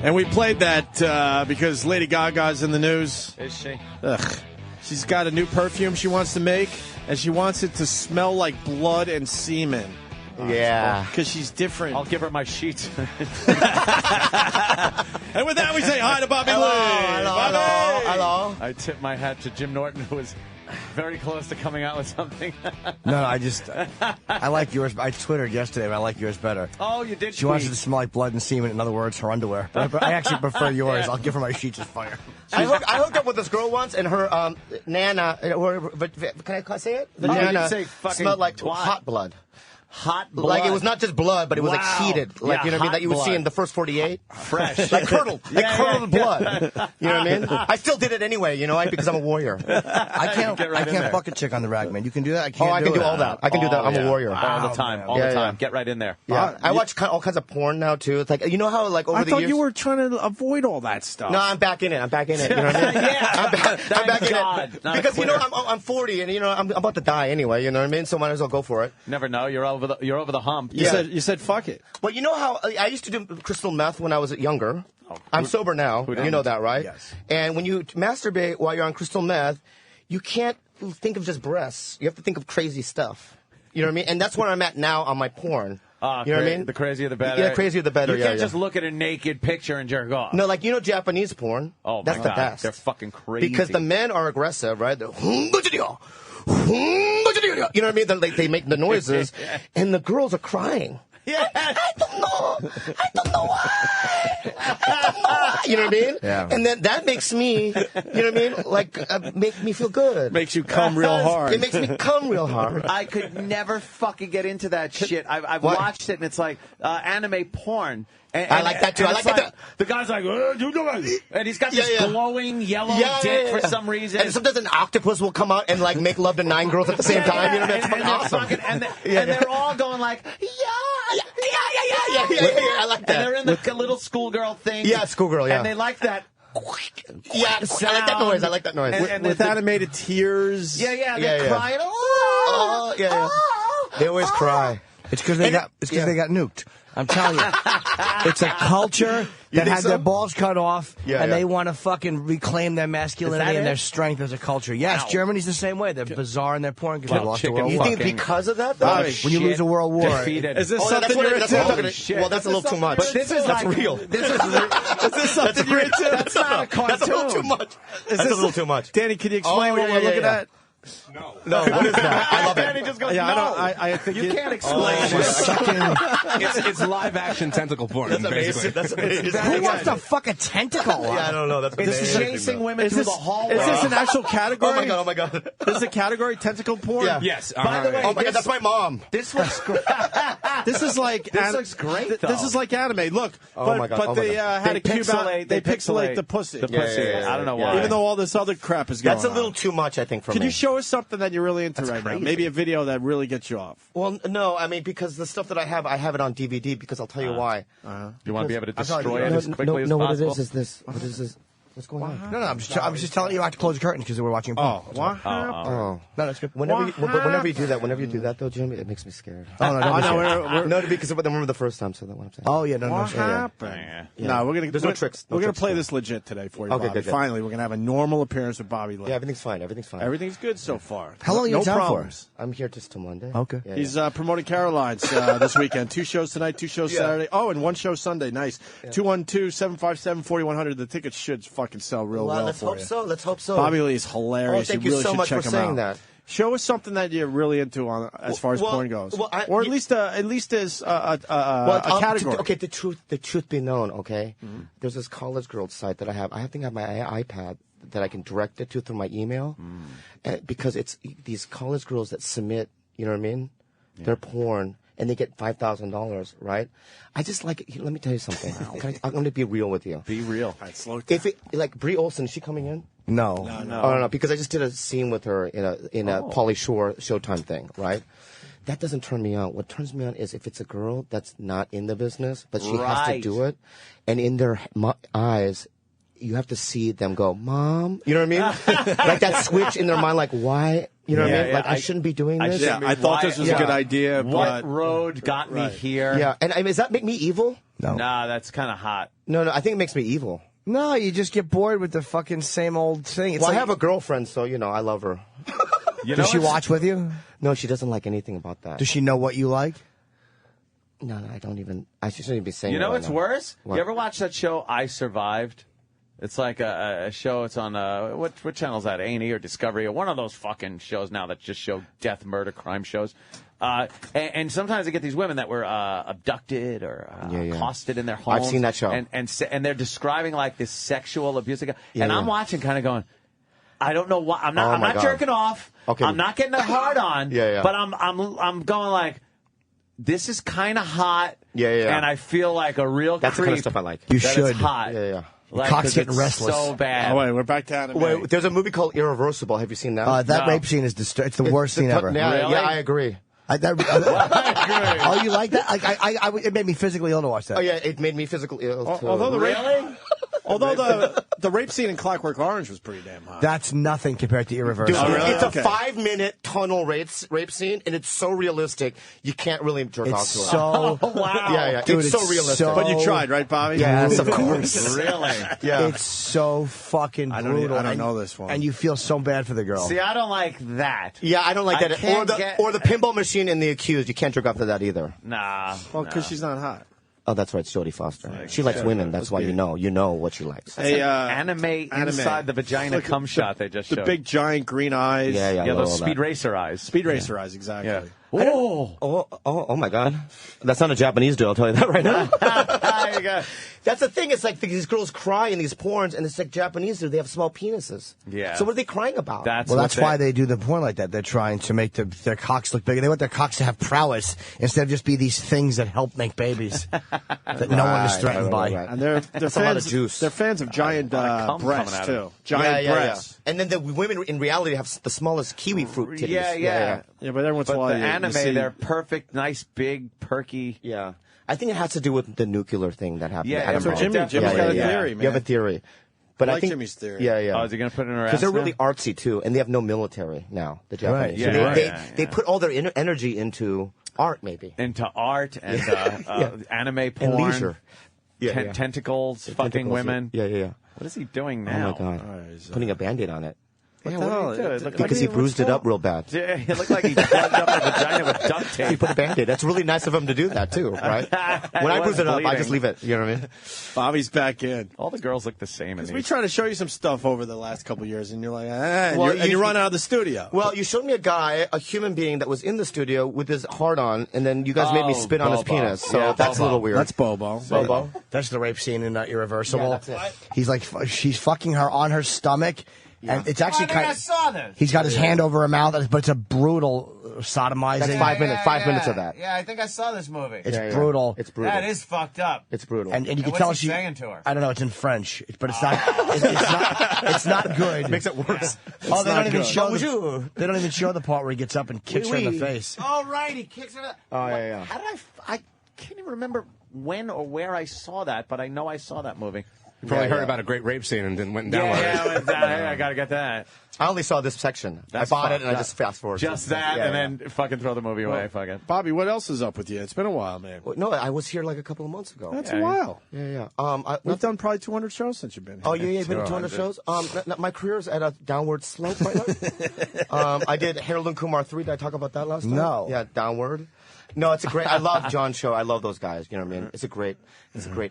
And we played that because Lady Gaga's in the news. Is she? Ugh. She's got a new perfume she wants to make, and she wants it to smell like blood and semen. Yeah. Because she's different. I'll give her my sheets. And with that, we say hi to Bobby Lee. Hello. I tip my hat to Jim Norton, who was very close to coming out with something. No, I like yours. I Twittered yesterday, but I like yours better. Oh, you did. She wants it to smell like blood and semen. In other words, her underwear. But I actually prefer yours. I'll give her my sheets as fire. I hooked up with this girl once, and her nana. Can I say it? The nana smelled like hot blood. Hot blood. Like, it was not just blood, but it was like heated. Like, you know what I mean? That you would see in the first 48. Fresh. Like curdled. Curdled blood. You know what I mean? I still did it anyway, you know, because I'm a warrior. I can't fuck a chick on the rag, man. You can do that? I can't I can do all that. I can do that. I'm a warrior. All the time. All the time. Get right in there. Yeah. I watch all kinds of porn now, too. It's like, you know how, like, over the years... I thought you were trying to avoid all that stuff. No, I'm back in it. You know what I mean? I'm back in it. Because, you know, I'm 40, and, you know, I'm about to die anyway, you know what I mean? So might as well go for it. Never know. You're over the hump. You said fuck it. Well, you know how I used to do crystal meth when I was younger. I'm sober now. You know that, right? Yes. And when you masturbate while you're on crystal meth, you can't think of just breasts. You have to think of crazy stuff. You know what I mean? And that's where I'm at now on my porn. You know what I mean? The crazier the better. Yeah, the crazier the better. You can't just look at a naked picture and jerk off. No, like, you know, Japanese porn. Oh, that's my the God. best. They're fucking crazy. Because the men are aggressive, right? They're, you know what I mean? They make the noises, and the girls are crying. Yeah. I don't know why. You know what I mean? Yeah. And then that makes me, you know what I mean? Like, make me feel good. Makes you come real hard. It makes me come real hard. I could never fucking get into that shit. I've watched it, and it's like anime porn. And I like that too. I like that. The guy's like, and he's got this glowing yellow dick for some reason. And sometimes an octopus will come out and like make love to 9 girls at the same time. You know, that's fucking awesome. And they're all going like, yeah. I like that. And they're in the little schoolgirl thing. Yeah, schoolgirl. Yeah. And they like that. Yeah, I like that noise. And with animated tears. Yeah. They're crying. They always cry. It's because they got nuked. I'm telling you. It's a culture that had their balls cut off, and they want to fucking reclaim their masculinity and their strength as a culture. Yes, Germany's the same way. They're bizarre in their porn because they lost the World War. You think because of that, though? When you lose a World War. Defeated. Is this something you're into? Well, that's a little too much. But this is that's like, real. Is this something you're into? That's not a cartoon. That's a little too much. That's a little too much. Danny, can you explain what we're looking at? No, what is that? I love Danny it. just goes, Yeah, no. I think You can't explain It's live action tentacle porn. That's basically. amazing. That's amazing. Who wants to fuck a tentacle? Yeah, I don't know. That's It's amazing. chasing women through the hallway. Is this an actual category? Oh my god. This is a category, tentacle porn? Yeah. Yes. By the way, Oh my god, that's my mom. this looks great. This is like This looks great, though. This is like anime. Look, my God. but they had a cube out. They pixelate the pussy. The pussy. Yeah. I don't know why. Even though all this other crap is going on. That's a little too much, I think, for me. Can you show us something that you're really into right now? Maybe a video that really gets you off. Well, no, I mean, because the stuff that I have it on DVD, because I'll tell you why. You want to be able to destroy it No, as quickly as what possible? it is this. What is this? What's going on? No, I'm just telling you I have to close the curtains because we're watching porn. What happened? Oh. No, that's good. Whenever you do that, though, Jimmy, it makes me scared. Oh, no, don't be No, because I remember the first time, so that's what I'm saying. Oh, yeah, no. What happened? No, we're gonna. There's no tricks. We're gonna play this legit today for you, Okay, Bobby. good. Finally, we're gonna have a normal appearance with Bobby Lee. Yeah, everything's fine. Everything's good so far. How long are you no in town for? problems. I'm here just till Monday. Okay. Yeah, He's promoting Caroline's this weekend. 2 shows tonight, 2 shows Saturday. Oh, and 1 show Sunday. Nice. 212-757-4100. The tickets should fucking sell real well let's for hope you. so. Let's hope so. Bobby Lee is hilarious. Oh, thank you you really so should much check for him saying out. that. Show us something that you're really into as far as porn goes, or at least as a category. Okay, the truth be known. Okay, there's this college girls site that I have. I think I have my iPad that I can direct it to through my email, because it's these college girls that submit. You know what I mean? Yeah. Their porn. And they get $5,000, right? I just like. Let me tell you something. I'm going to be real with you. Be real. All right, slow down. Like Brie Olson, is she coming in? No. Oh, no, because I just did a scene with her in a Pauly Shore Showtime thing, right? That doesn't turn me on. What turns me on is if it's a girl that's not in the business, but she has to do it, and in their eyes, you have to see them go, Mom. You know what I mean? Like that switch in their mind, like, why You know what I mean? Like, I shouldn't be doing this. I thought this was a good idea, but... What road got me here? Yeah, and does that make me evil? No. Nah, that's kind of hot. No, I think it makes me evil. No, you just get bored with the fucking same old thing. It's I have a girlfriend, so, I love her. Does she watch with you? No, she doesn't like anything about that. Does she know what you like? No, I don't even... I shouldn't even be saying You know what's worse? What? You ever watch that show, I Survived? It's like a show. It's on what channel is that? A&E or Discovery or one of those fucking shows now that just show death, murder, crime shows. And sometimes they get these women that were abducted or accosted in their homes. I've seen that show. And they're describing like this sexual abuse. And I'm watching, kind of going, I don't know why. I'm not jerking off. Okay. I'm not getting a hard on. But I'm going like, this is kind of hot. And I feel like a real That's creep. the kind of stuff I like. You should. It's hot. Yeah. Like, cock's getting restless. So bad. Oh, wait, we're back to anime. Wait, there's a movie called Irreversible. Have you seen that? That rape scene is it's the worst scene ever. Yeah, Really? I agree. I agree. Oh, you like that? It made me physically ill to watch that. Oh, yeah, it made me physically ill, too. Although the rape... Really? Although the rape scene in Clockwork Orange was pretty damn hot. That's nothing compared to Irreversible. Dude, really? it's Okay. a 5-minute tunnel rape scene, and it's so realistic, you can't really jerk off to it. So Wow. Yeah, Dude, it's so realistic. so- But you tried, right, Bobby? Yes, of course. Really? Yeah. It's so fucking brutal. I don't know this one. And you feel so bad for the girl. See, I don't like that. Yeah, I don't like I that. can't Or the pinball machine in The Accused. You can't jerk off to that either. Nah. Well, because she's not hot. Oh, that's right. It's Jodie Foster. She likes women. That's why you know. You know what she likes. Hey, anime inside the vagina cum shot they just showed. The big giant green eyes. Yeah, those Speed Racer eyes. Speed Racer eyes, exactly. Yeah. Oh my God. That's not a Japanese dude, I'll tell you that right now. There you go. That's the thing. It's like these girls cry in these porns, and it's like Japanese dude. They have small penises. Yeah. So what are they crying about? That's why they do the porn like that. They're trying to make their cocks look bigger. They want their cocks to have prowess instead of just be these things that help make babies that no one is threatened by. And they're That's fans, a lot of juice. They're fans of giant breasts, too. Giant breasts. And then the women in reality have the smallest kiwi fruit titties. Yeah. Yeah, but every once in a while the you anime, see... they're perfect, nice, big, perky. Yeah. I think it has to do with the nuclear thing that happened. Yeah, So Jimmy's got a theory, man. You have a theory. But I I like think Jimmy's theory. Yeah. Oh, is he going to put it in her ass? Because they're now? really artsy, too, and they have no military now, the Japanese. Right, So they put all their energy into art, maybe. Into art and anime porn. And leisure. Tentacles, fucking women. Yeah. What is he doing Oh, now? my God. Putting a Band-Aid on it. Yeah, what did he do? It looked Because he bruised it up real bad. Yeah, it looked like he plugged up her vagina with duct He tape. put a Band-Aid. That's really nice of him to do that, too, right? When I bruise it up, I just leave it. You know what I mean? Bobby's back in. All the girls look the same in We these. try to show you some stuff over the last couple of years, and you're like, and Well, you run out of the studio. Well, you showed me a guy, a human being that was in the studio with his heart on, and then you guys made me spit on his Bobo. penis. So Yeah, that's a Bobo. little weird. That's Bobo. Bobo. That's the rape scene in Irreversible. Yeah, that's it. He's like, she's fucking her on her stomach. And it's actually kind of. saw this. He's got his hand over her mouth, but it's a brutal sodomizing. That's 5 minutes. 5 minutes of that. Yeah, I think I saw this movie. It's brutal. It's brutal. That is fucked up. It's brutal. And you can what's tell he she. saying to her? I don't know. It's in French, but it's not. It's not good. makes it worse. Oh, they don't even good. show. Bonjour. They don't even show the part where he gets up and kicks her in the face. Oh, right, he kicks her. Oh, yeah. How did I can't even remember when or where I saw that, but I know I saw that movie. You probably Yeah, heard yeah. about a great rape scene and then went and downloaded Yeah, it. I went down. I gotta get that. I only saw this section. That's I bought it fucked and I up. just fast forward. Just that, and then fucking throw the movie away. Fuck it. Bobby, what else is up with you? It's been a while, man. No, I was here like a couple of months ago. That's a while. Yeah. We've done probably 200 shows since you've been here. Oh yeah, you've been to 200 shows. My career's at a downward slope right now. I did Harold Kumar 3. Did I talk about that last time? No. Yeah, downward. No, it's a great. I love John's show. I love those guys. You know what I mean? It's a great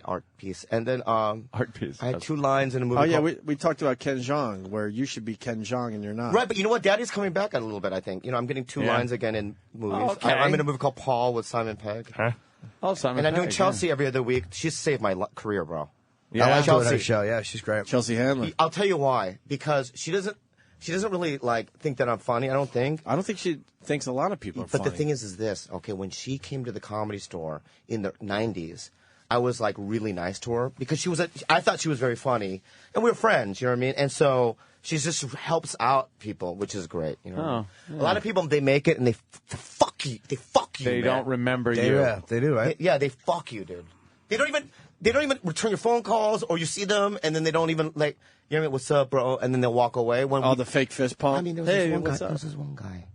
art piece. And then Art piece. I had 2 lines in a movie. Oh, yeah, called- we talked about Ken Jeong, where you should be Ken Jeong and you're not. Right, but you know what? Daddy's coming back a little bit, I think. You know, I'm getting 2 lines again in movies. Oh, okay. I'm in a movie called Paul with Simon Pegg. Huh? Oh, Simon. And I'm doing Pegg, Chelsea every other week. She's saved my career, bro. Yeah. I like doing her Chelsea. show. Yeah, she's great. Chelsea Handler. I'll tell you why. Because she doesn't really like think that I'm funny. I don't think. I don't think she thinks a lot of people are But funny. the thing is this. Okay, when she came to the Comedy Store in the '90s, I was like really nice to her because I thought she was very funny, and we were friends. You know what I mean? And so she just helps out people, which is great. You know, a lot of people they make it and they fuck you. They fuck you. They man. don't remember They, you. yeah, they do, right? Yeah, they fuck you, dude. They don't even. they don't even return your phone calls, or you see them and then they don't even like, you know what I mean, what's up, bro? And then they'll walk away. The fake fist pump. I mean, there was this one guy.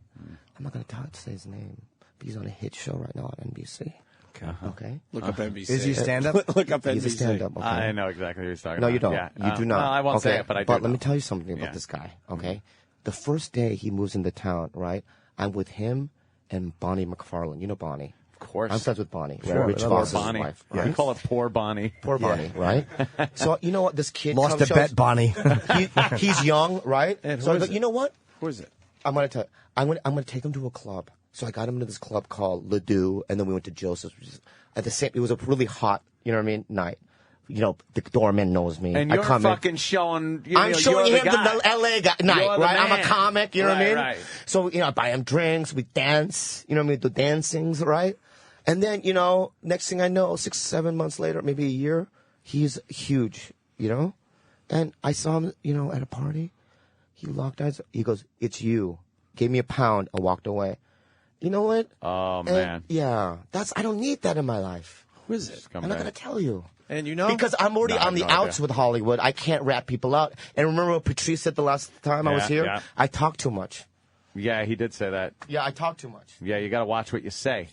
I'm not going to say his name, but he's on a hit show right now on NBC. Okay. Look up NBC. Is he stand-up? Look up NBC. He's a stand-up. Okay? I know exactly who you're talking No, about. you don't. Yeah. You do not. No, I won't say it, but I do. But let me tell you something about this guy, okay? The first day he moves into town, right? I'm with him and Bonnie McFarlane. You know Bonnie. Of course. I'm friends with Bonnie. Sure. Rich Poor Voss's Bonnie. wife. Yeah. Right? We call it poor Bonnie. Poor Bonnie, right? So you know what? This kid Lost a bet, Bonnie. He's young, right? And so I go, you know what? Who is it? I'm gonna tell you. I'm gonna take him to a club. So I got him to this club called Ledoux, and then we went to Joseph's. Which is at the same. It was a really hot, you know what I mean, night. You know, the doorman knows me. And you're fucking showing. I'm showing you're him the LA guy night, right? I'm a comic, you know what I mean? Right. So I buy him drinks, we dance, you know what I mean? The dancings, right? And then next thing I know, 6-7 months later, maybe a year, he's huge, And I saw him, at a party. He locked eyes. He goes, "It's you." Gave me £1. I walked away. You know what? Oh, man. Yeah, I don't need that in my life. Who is it? I'm not gonna tell you. And because I'm already on the outs with Hollywood. I can't rat people out. And remember what Patrice said the last time I was here? Yeah. I talk too much. Yeah, he did say that. Yeah, I talk too much. Yeah, you got to watch what you say.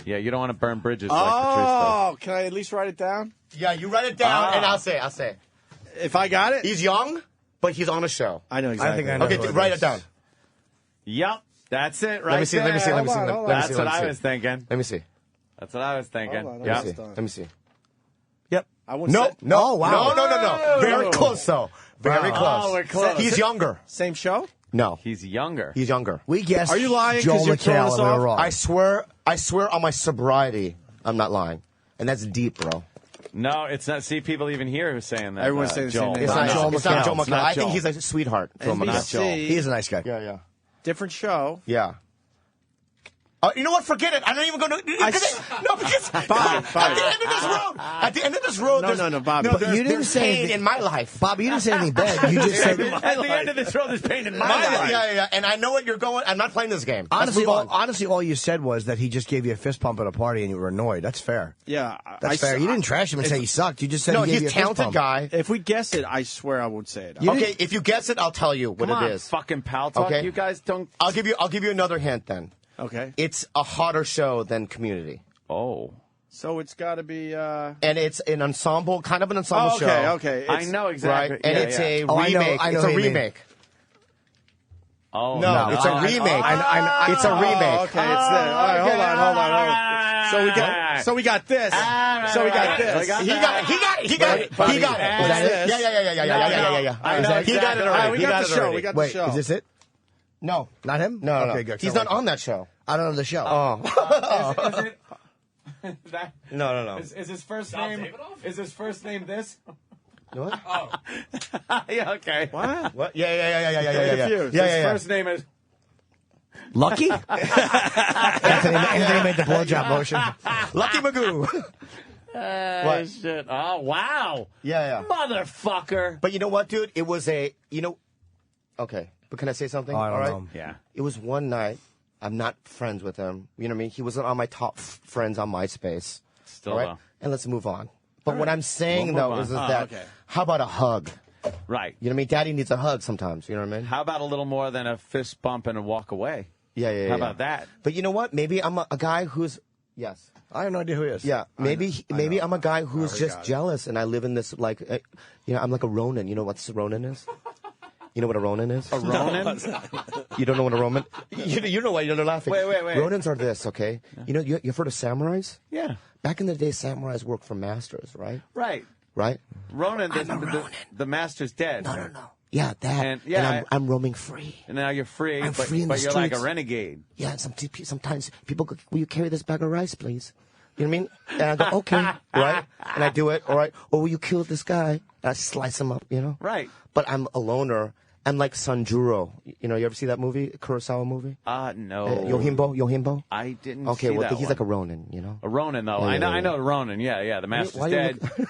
Yeah, you don't want to burn bridges like Patrice does. Can I at least write it down? Yeah, you write it down, and I'll say. If I got it? He's young, but he's on a show. I know exactly. I think I know. Okay, write it down. Yep, that's it right Let me see. there. Let me see. That's what I was thinking. Let me see. That's what I was thinking. Hold on, Yep. Let me see. Yep. I wouldn't say. No. Oh, wow. No. Very close, though. Very close. Oh, we're close. He's younger. Same show? No. He's younger. He's younger. We guessed. Are you lying Joel 'cause you're throwing us McHale, and we were off? wrong. I swear on my sobriety, I'm not lying. And that's deep, bro. No, it's not. See, people even here who's saying that. Everyone's saying the same Joel. name. It's not Joel It's not Joel McHale. McHale. not I think Joel. he's a sweetheart. Joel McHale. NBC. He's a nice guy. Yeah. Different show. Yeah. You know what? Forget it. I don't even go to. Because Bobby. at the end of this road, No, Bobby. No, But there's, you didn't there's say pain that- in my life. Bobby, you didn't say anything bad. You just said. At the end of this road, there's pain in my life. Yeah. And I know what you're going. I'm not playing this game. Let's Honestly, move on. all you said was that he just gave you a fist pump at a party and you were annoyed. That's fair. Yeah. That's fair. You didn't trash him and say he sucked. You just said No, he gave he's you a a fist talented pump. guy. If we guess it, I swear I would say it. Okay, if you guess it, I'll tell you what Come it on, is. fucking pal talk. Okay. You guys don't. I'll give you another hint then. Okay. It's a hotter show than Community. Oh. So it's got to be. And it's an ensemble, kind of an ensemble show. Okay. I know exactly. Right? And it's a Oh, I know- remake. I know It's a what you mean. remake. Oh No, it's a remake. It's a remake. Okay, it's there. All right, hold on. So we got this. So we got this. He got it. Is that it? Yeah. He got it All right, already. we He got got the it show. already. We got the Wait, show. is this it? No. Not him? No. Okay, good. He's not on that show. I don't know the show. Oh. Is it? No. Is his first name? Is his first name this? What? Yeah. Okay. What? Yeah. Confused. His first name is. Lucky? Anthony made the blowjob motion. Lucky Magoo. What? Shit. Oh wow. Yeah. Motherfucker. But you know what, dude? It was okay. But can I say something? I don't All right. know. Yeah. It was one night. I'm not friends with him. You know what I mean? He wasn't on my top friends on MySpace. Still All right? though. And let's move on. But what I'm saying, We'll move though, is on. that okay. how about a hug? Right. You know what I mean? Daddy needs a hug sometimes. You know what I mean? How about a little more than a fist bump and a walk away? Yeah. How about that? But you know what? Maybe I'm a guy who's yes. I have no idea who he is. Yeah, maybe I'm a guy who's just jealous, and I live in this like, I'm like a Ronin. You know what a Ronin is? You know what a Ronin is? A Ronin? You don't know what a Ronin? You know why you're laughing. Wait. Ronins are this, okay? You know, you've heard of samurais? Yeah. Back in the day, samurais worked for masters, right? Right. Right? Ronin. I'm a Ronin. The master's dead. No. Yeah, that. And, I'm roaming free. And now you're free. I'm free in the but you're like a streets. renegade. Yeah, sometimes people go, will you carry this bag of rice, please? You know what I mean? And I go, okay, right? And I do it, all right? Or will you kill this guy? And I slice him up, you know? Right. But I'm a loner. I'm like Sanjuro. You know, you ever see that movie, Kurosawa movie? No. Yohimbo? I didn't Okay, see well, that he's one. like a Ronin, you know? A Ronin, though. Yeah, I know Ronin. Yeah. The master's Why you dead. look-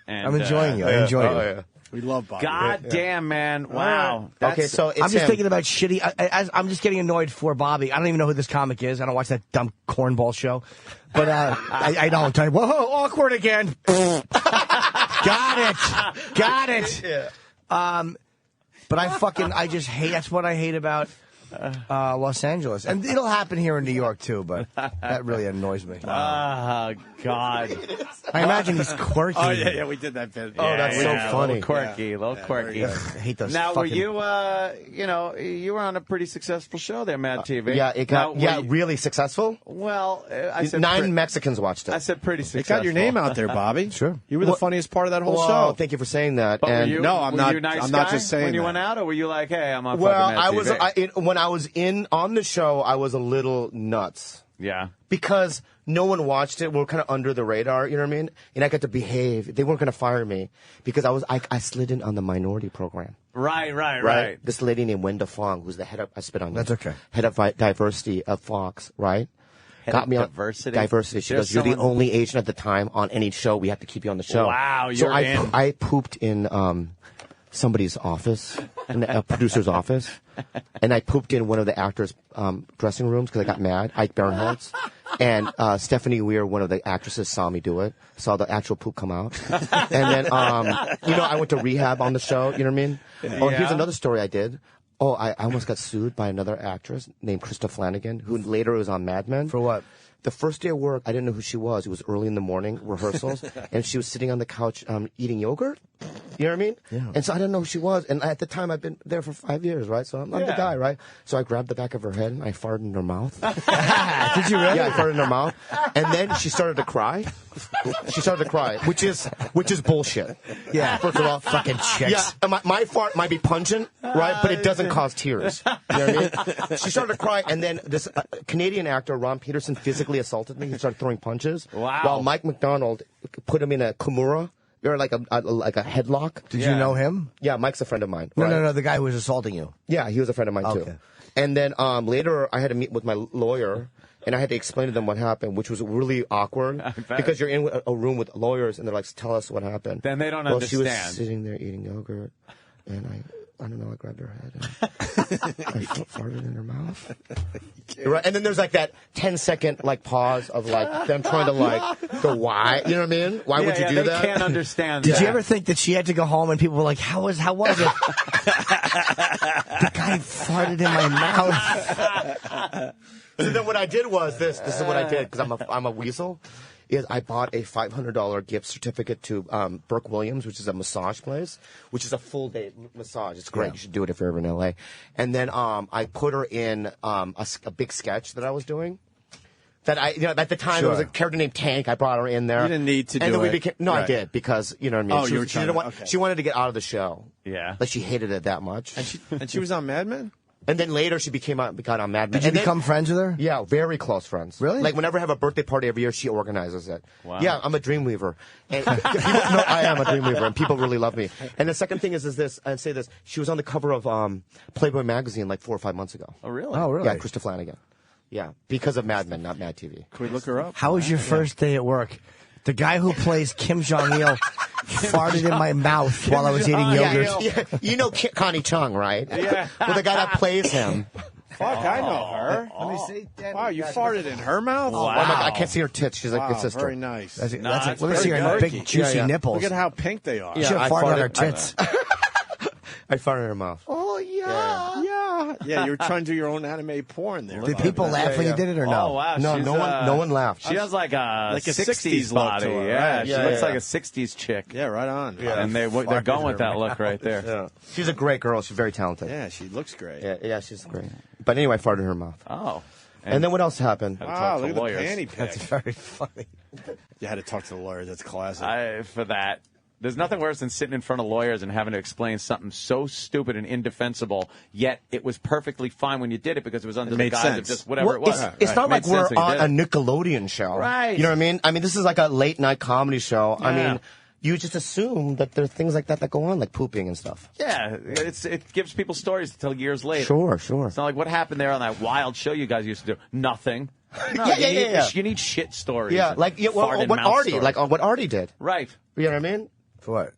And, I'm enjoying you. I enjoy you. We love Bobby. God damn, man. Wow. Okay, so I'm just thinking about shitty. I'm just getting annoyed for Bobby. I don't even know who this comic is. I don't watch that dumb cornball show. But I don't. Whoa, awkward again. Got it. Yeah. But I just hate. That's what I hate about Los Angeles, and it'll happen here in New York too. But that really annoys me. Oh God! I imagine he's quirky. Oh yeah, we did that bit. Oh, that's so funny. A little quirky. I hate those. Now, fucking... were you? You were on a pretty successful show there, Mad TV. Yeah, it got really successful. Well, I said 9 Mexicans watched it. I said pretty successful. It got your name out there, Bobby. Sure, you were the funniest part of that whole show. Thank you for saying that. But and no, I'm not. I'm not just saying when you that. went out, or were you like, hey, I'm on well, fucking Mad TV? When I was on the show, I was a little nuts. Yeah. Because no one watched it. We're kind of under the radar, you know what I mean? And I got to behave. They weren't going to fire me because I slid in on the minority program. Right. This lady named Wenda Fong, who's the head of, I spit on you. That's okay. Head of diversity of Fox, right? Got me diversity. Diversity. She goes, you're the only Asian at the time on any show. We have to keep you on the show. Wow, so I pooped in somebody's office, in a producer's office, and I pooped in one of the actors' dressing rooms because I got mad. Ike Barinholtz. And Stephanie Weir, one of the actresses, saw me do it, saw the actual poop come out. And then, I went to rehab on the show, you know what I mean? Yeah. Oh, here's another story I did. Oh, I almost got sued by another actress named Krista Flanagan, who later was on Mad Men. For what? The first day of work, I didn't know who she was. It was early in the morning, rehearsals, and she was sitting on the couch eating yogurt. You know what I mean? Yeah. And so I didn't know who she was. And at the time, I've been there for 5 years, right? So I'm the guy, right? So I grabbed the back of her head and I farted in her mouth. Did you really? Yeah, I farted in her mouth. And then she started to cry. Which is bullshit. Yeah. First of all, fucking chicks. Yeah, my fart might be pungent, right? But it doesn't cause tears. You know what I mean? She started to cry, and then this Canadian actor, Ron Peterson, physically assaulted me. He started throwing punches. Wow. While Mike McDonald put him in a kimura. Or like a headlock. Did you know him? Yeah, Mike's a friend of mine. No, the guy who was assaulting you. Yeah, he was a friend of mine too. And then later I had to meet with my lawyer, and I had to explain to them what happened, which was really awkward because you're in a room with lawyers and they're like, "Tell us what happened." Then they don't understand. understand. She was sitting there eating yogurt, and I don't know, I grabbed her head and I farted in her mouth. Right? And then there's like that 10-second like pause of like them trying to like go, why? You know what I mean? Why would you do that? They can't understand. Did you ever think that she had to go home and people were like, how was it? The guy farted in my mouth. So then what I did was this is what I did because I'm a weasel. Is I bought a $500 gift certificate to Burke Williams, which is a massage place, which is a full day massage. It's great. Yeah. You should do it if you're ever in LA. And then I put her in a big sketch that I was doing. That at the time, there was a character named Tank. I brought her in there. You didn't need to do it. And then we became, I did, because, you know what I mean? Oh, she wanted to get out of the show. Yeah. Like, she hated it that much. And she was on Mad Men? And then later she got on Mad Men. Did you become friends with her? Yeah, very close friends. Really? Like whenever I have a birthday party every year, she organizes it. Wow. Yeah, I'm a dreamweaver. And I am a dreamweaver, and people really love me. And the second thing is this. I'd say this. She was on the cover of Playboy magazine like 4 or 5 months ago. Oh, really? Oh, really? Yeah, Krista Flanagan. Yeah, because of Mad Men, not Mad TV. Can we look her up? How was your first day at work? The guy who plays Kim Jong-il farted in my mouth while I was eating yogurt. You know Connie Chung, right? Yeah. Well, the guy that plays him. Fuck, I know her. Let me see. Wow, you farted in her mouth? Oh my God, I can't see her tits. She's like wow, a sister. Very nice. Let me see her big, juicy nipples. Look at how pink they are. She should have farted on her tits. I farted in her mouth. Oh, yeah. Yeah, you were trying to do your own anime porn there. Did people laugh when you did it or no? Oh, wow. No one laughed. She has like a 60s look body. to her, Yeah, right? she looks like a 60s chick. Yeah, right on. Yeah. And they're going with that look right there. Yeah. She's a great girl. She's very talented. Yeah, she looks great. Yeah, she's great. But anyway, I farted in her mouth. Oh. And then what else happened? Wow, look at the panty pick. That's very funny. You had to talk to the lawyers. That's classic. For that. There's nothing worse than sitting in front of lawyers and having to explain something so stupid and indefensible, yet it was perfectly fine when you did it because it was under the guise of just whatever it was. It's not like we're on a Nickelodeon show. Right. You know what I mean? I mean, this is like a late-night comedy show. Yeah. I mean, you just assume that there are things like that go on, like pooping and stuff. Yeah, it gives people stories to tell years later. Sure. It's not like what happened there on that wild show you guys used to do. Nothing. No, you need shit stories. Yeah, like what Artie, what Artie did. Right. You know what I mean? For what?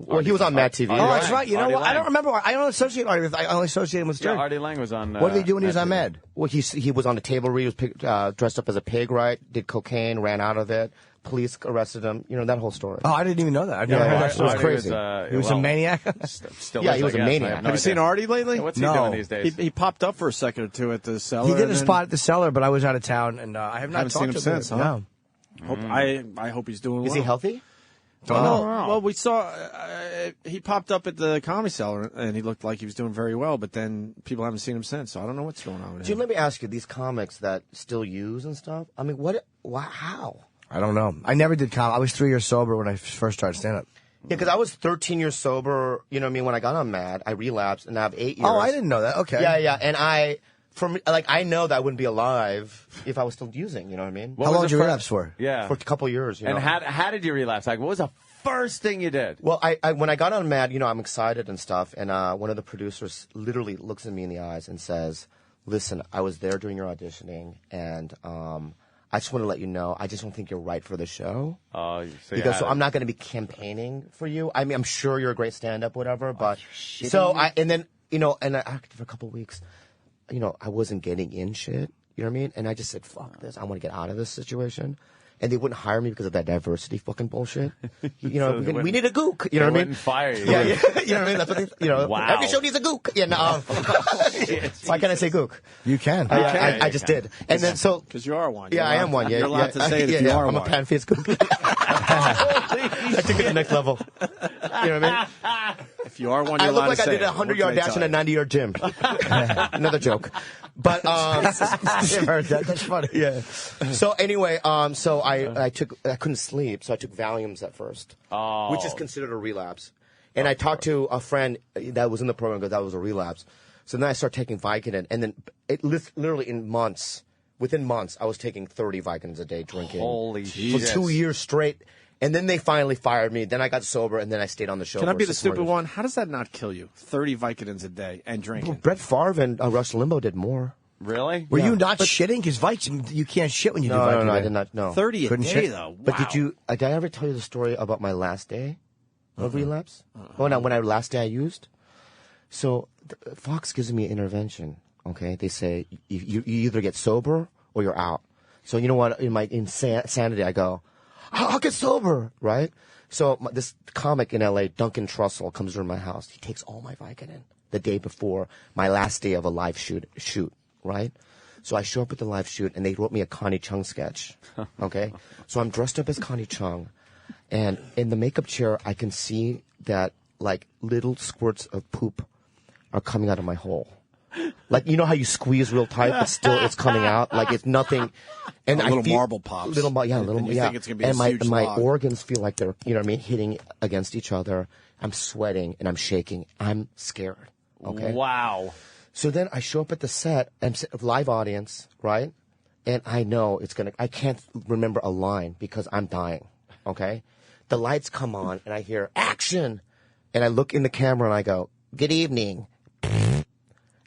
Well, he was on Mad TV. Oh, that's right. You know what? I don't remember. I don't associate Artie with. I only associate him with Stern. Yeah, Artie Lang was on. What did he do when he was on Mad? Well, he was on the table read. He was dressed up as a pig, right? Did cocaine, ran out of it. Police arrested him. You know that whole story. Oh, I didn't even know that. I've never heard that. It was crazy. He was a maniac. Still he was a maniac. Have you seen Artie lately? What's he doing these days? He popped up for a second or two at the Cellar. He did a spot at the Cellar, but I was out of town, and I have not haven't seen him since. No. I hope he's doing well. Is he healthy? Don't know. Well, we saw he popped up at the Comedy Cellar, and he looked like he was doing very well. But then people haven't seen him since, so I don't know what's going on with him. Jim, let me ask you: these comics that still use and stuff. I mean, how? I don't know. I never did comedy. I was 3 years sober when I first started stand-up. Yeah, because I was 13 years sober. You know what I mean? When I got on Mad, I relapsed, and I have 8 years. Oh, I didn't know that. Okay. Yeah, and I know that I wouldn't be alive if I was still using. You know what I mean? How long did you relapse for? Yeah, for a couple of years. And how did you relapse? Like, what was the first thing you did? Well, I when I got on Mad, I'm excited and stuff, and one of the producers literally looks at me in the eyes and says, "Listen, I was there during your auditioning, and I just want to let you know, I just don't think you're right for the show." Oh, so I'm not going to be campaigning for you. I mean, I'm sure you're a great stand-up, whatever, but and after for a couple of weeks, I wasn't getting in shit. You know what I mean? And I just said, "Fuck this! I want to get out of this situation." And they wouldn't hire me because of that diversity fucking bullshit. We need a gook. You know what I mean? Wouldn't fire you. Yeah. You know what I mean? That's what they, wow. Every show needs a gook. Why can't I say gook? You can. I just did. And then because you are one. Yeah, I am one. Yeah, you're allowed to say it if you are one. I'm a pan-faced gook. I took it to the next level. You know what I mean? If you are one, you're allowed to say I look like I did a 100-yard dash in a 90-yard gym. Another joke. But I've heard that. That's funny. Yeah. So anyway, I couldn't sleep, so I took Valiums at first, which is considered a relapse. And I talked to a friend that was in the program because that was a relapse. So then I started taking Vicodin, and then literally within months, I was taking 30 Vicodins a day, drinking. Holy shit. For 2 years straight. And then they finally fired me. Then I got sober, and then I stayed on the show. Can I be the stupid one? How does that not kill you? 30 Vicodins a day and drinking. Well, Brett Favre and Rush Limbaugh did more. Really? Were you not shitting? Because Vicodin, you can't shit when you do Vicodin. No, I did not. No. 30 Couldn't a day, shit? though. Wow. But did I ever tell you the story about my last day of relapse? When last day I used? So Fox gives me an intervention. Okay, they say you either get sober or you're out. So you know what? In my insanity, I go, I'll get sober, right? So this comic in L.A., Duncan Trussell, comes to my house. He takes all my Vicodin the day before my last day of a live shoot, right? So I show up at the live shoot, and they wrote me a Connie Chung sketch, okay? So I'm dressed up as Connie Chung, and in the makeup chair, I can see that, like, little squirts of poop are coming out of my hole. Like, you know how you squeeze real tight, but still it's coming out? Like, it's nothing. And a little marble pops. Yeah, little, you think it's gonna be and a huge my log. organs feel like they're, you know what I mean, hitting against each other. I'm sweating, and I'm shaking. I'm scared, okay? Wow. So then I show up at the set, and live audience, right? And I know I can't remember a line because I'm dying, okay? The lights come on, and I hear, action! And I look in the camera, and I go, good evening.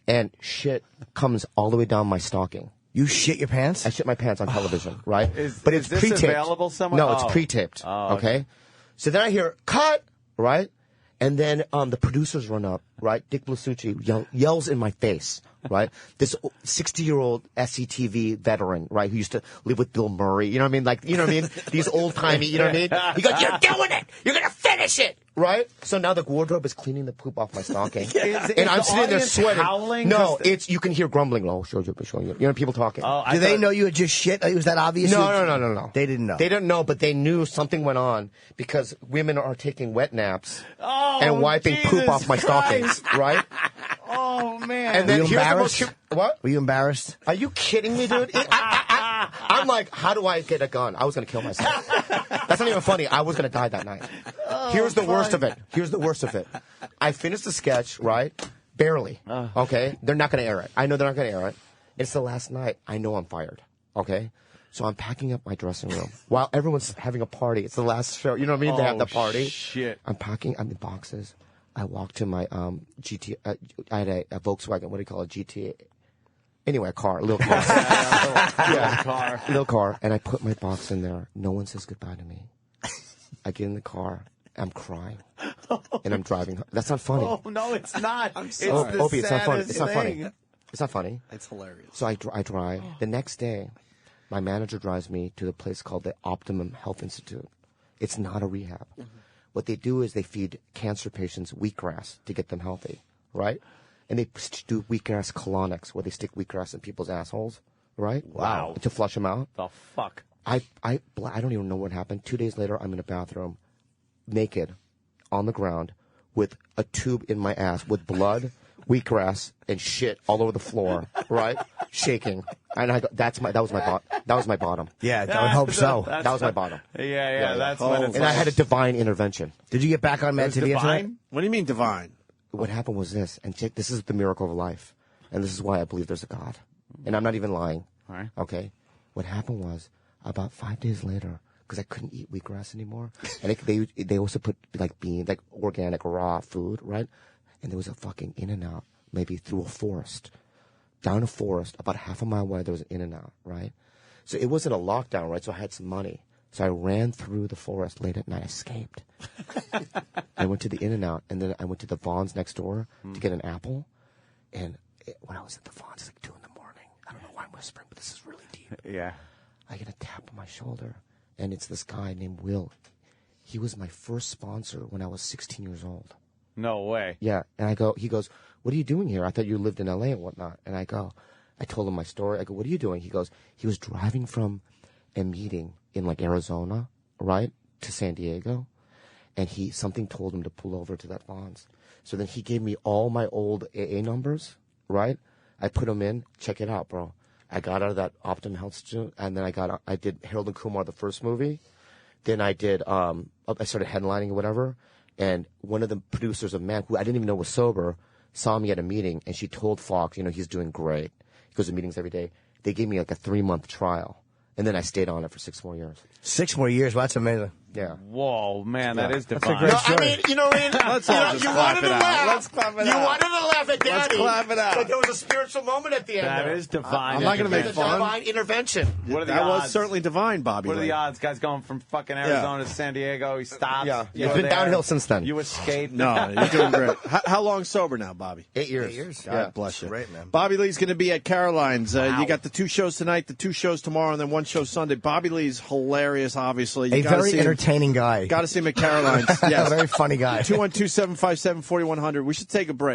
And shit comes all the way down my stocking. You shit your pants? I shit my pants on television, right? But it's this pre-taped. available somewhere? No, it's pre-taped, okay? So then I hear, cut, right? And then the producers run up, right? Dick Blasucci yells in my face, right? This 60-year-old SCTV veteran, right, who used to live with Bill Murray, you know what I mean? Like, you know what I mean? These old-timey, you know what I mean? He goes, you're doing it! You're gonna finish it! Right? So now the wardrobe is cleaning the poop off my stocking. And I'm sitting there sweating. Howling? No, you can hear grumbling. Oh, show you. You know, people talking. Do they know you had just shit? Was that obvious? No. They didn't know. They didn't know, but they knew something went on because women are taking wet naps and wiping poop off my stockings, right? Oh, man. And then Were you embarrassed? What? Were you embarrassed? Are you kidding me, dude? I'm like, how do I get a gun? I was going to kill myself. That's not even funny. I was going to die that night. Here's the worst of it. I finished the sketch, right? Barely. Okay? They're not going to air it. I know they're not going to air it. It's the last night. I know I'm fired. Okay? So I'm packing up my dressing room while everyone's having a party. It's the last show. You know what I mean? They have the party. Shit. I'm in boxes. I walked to my GT. I had a Volkswagen. What do you call it? GT. Anyway, a little car. Little car. And I put my box in there. No one says goodbye to me. I get in the car. I'm crying. and I'm driving. That's not funny. Oh no, it's not. I'm It's sorry. the Opie, it's not funny. saddest It's not funny. thing. It's not funny. It's hilarious. So I drive. The next day, my manager drives me to the place called the Optimum Health Institute. It's not a rehab. What they do is they feed cancer patients wheatgrass to get them healthy, right? And they do wheatgrass colonics, where they stick wheatgrass in people's assholes, right? Wow. To flush them out. The fuck. I don't even know what happened. 2 days later, I'm in a bathroom, naked, on the ground, with a tube in my ass, with blood, wheatgrass, and shit all over the floor, right? Shaking. And I go, that was my bottom. Yeah, I would hope so. That was my bottom. Yeah. That's when it's And I had a divine intervention. Did you get back on meds to the internet? What do you mean divine? What happened was this, and check, this is the miracle of life, and this is why I believe there's a God, and I'm not even lying. All right. Okay, what happened was about 5 days later, because I couldn't eat wheatgrass anymore, and they also put like beans, like organic raw food, right? And there was a fucking In-N-Out, maybe through a forest, down a forest, about half a mile away. There was an In-N-Out, right? So it wasn't a lockdown, right? So I had some money. So I ran through the forest late at night. I escaped. I went to the In-N-Out, and then I went to the Vons next door to get an apple. And when I was at the Vons, it's like 2 in the morning. I don't know why I'm whispering, but this is really deep. Yeah. I get a tap on my shoulder, and it's this guy named Will. He was my first sponsor when I was 16 years old. No way. Yeah, and he goes, what are you doing here? I thought you lived in L.A. and whatnot. And I told him my story. I go, what are you doing? He goes, he was driving from a meeting in like Arizona, right, to San Diego, and something told him to pull over to that Vons. So then he gave me all my old AA numbers, right? I put them in. Check it out, bro. I got out of that Optimum Health Institute, and then I did Harold and Kumar, the first movie. Then I did, I started headlining or whatever, and one of the producers of Man, who I didn't even know was sober, saw me at a meeting, and she told Fox, he's doing great. He goes to meetings every day. They gave me like a 3-month trial. And then I stayed on it for 6 more years. 6 more years? Well, that's amazing. Yeah. Whoa, man, that is divine. great story. I mean, you know what I mean? Let's all just clap it out. Let's clap it out. You wanted to laugh at Daddy. Let's clap it out. But there was a spiritual moment at the end. That there. is divine. I'm not going to make It's a fun. divine intervention. What are the That odds? was certainly divine, Bobby. What are Lee. the odds? Guy's going from fucking Arizona to San Diego. He stops. Yeah. You It's go been there. downhill since then. You escape. No, you're doing great. How long sober now, Bobby? 8 years. 8 years. God bless you. Great, man. Bobby Lee's going to be at Caroline's. You got the 2 shows tonight, the 2 shows tomorrow, and then 1 show Sunday. Bobby Lee's hilarious, obviously. You A gotta very see him. entertaining guy. Got to see him at Caroline's. A Yes. very funny guy. 212-757-4100. We should take a break.